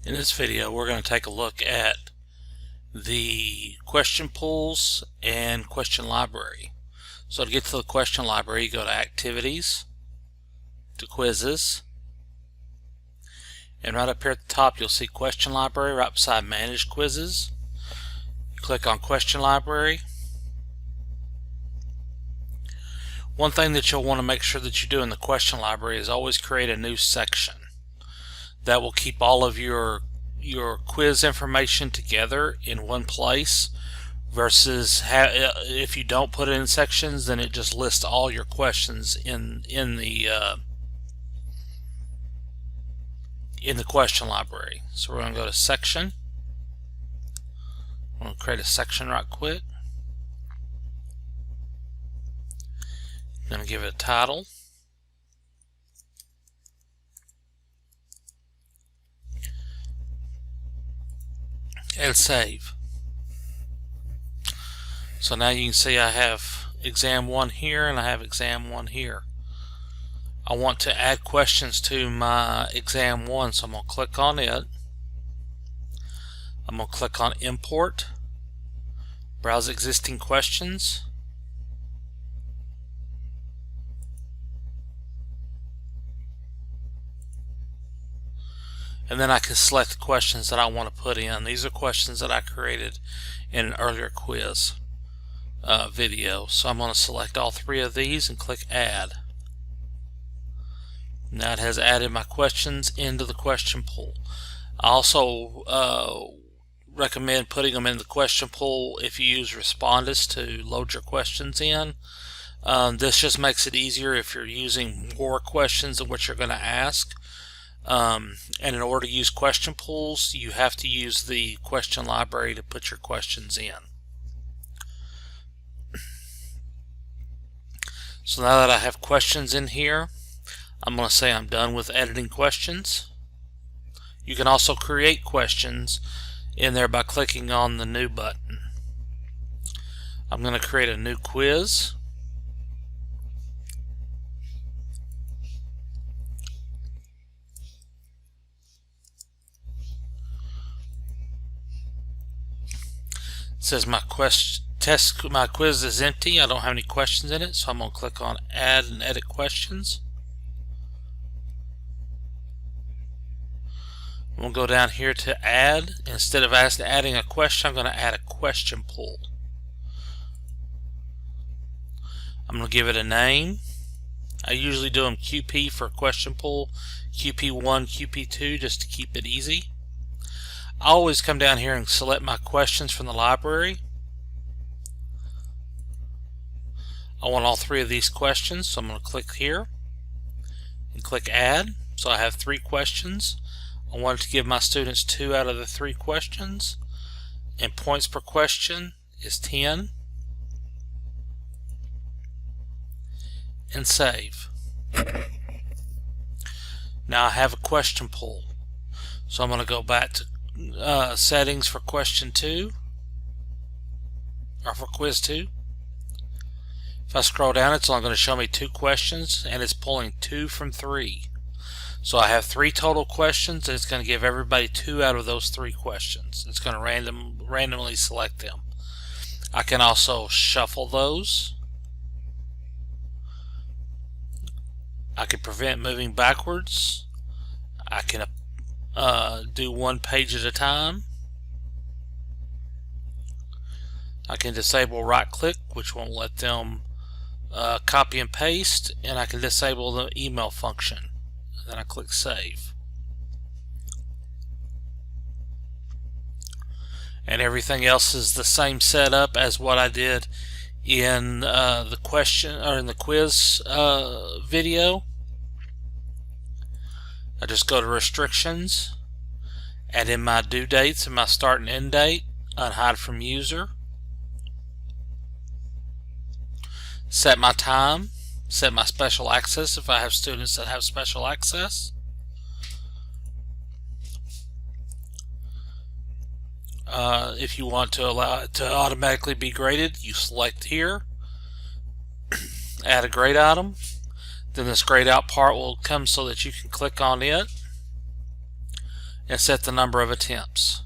In this video, we're going to take a look at the question pools and question library. So to get to the question library, you go to Activities, to Quizzes, and right up here at the top you'll see Question Library right beside Manage Quizzes. You click on Question Library. One thing that you'll want to make sure that you do in the question library is always create a new section. That will keep all of your quiz information together in one place, versus if you don't put it in sections, then it just lists all your questions in the question library. So we're going to go to Section. I'm going to create a section right quick. I'm going to give it a title. And save. So now you can see I have exam 1 here and I have exam 1 here. I want to add questions to my exam 1, so I'm going to click on it. I'm going to click on Import, Browse Existing Questions. And then I can select the questions that I want to put in. These are questions that I created in an earlier quiz video. So I'm going to select all 3 of these and click Add. Now it has added my questions into the question pool. I also recommend putting them in the question pool if you use Respondus to load your questions in. This just makes it easier if you're using more questions than what you're going to ask. And in order to use question pools, you have to use the question library to put your questions in. So now that I have questions in here, I'm going to say I'm done with editing questions. You can also create questions in there by clicking on the New button. I'm going to create a new quiz. It says my quiz is empty. I don't have any questions in it, so I'm going to click on Add and Edit Questions. I'm going to go down here to Add. Instead of adding a question, I'm going to add a question pool. I'm going to give it a name. I usually do them QP for question pool, QP1, QP2, just to keep it easy. I always come down here and select my questions from the library. I want all 3 of these questions, so I'm going to click here and click Add. So I have 3 questions. I wanted to give my students 2 out of the 3 questions, and points per question is 10, and save. Now I have a question pool, so I'm going to go back to settings for question 2, or for quiz 2. If I scroll down, it's only going to show me 2 questions, and it's pulling 2 from 3. So I have 3 total questions, and it's going to give everybody 2 out of those 3 questions. It's going to randomly select them. I can also shuffle those. I can prevent moving backwards. I can do 1 page at a time. I can disable right click, which won't let them copy and paste, and I can disable the email function. And then I click Save. And everything else is the same setup as what I did in the question or in the quiz video. I just go to Restrictions, add in my due dates and my start and end date, unhide from user, set my time, set my special access if I have students that have special access. If you want to allow it to automatically be graded, you select here, add a grade item. Then this grayed out part will come so that you can click on it and set the number of attempts.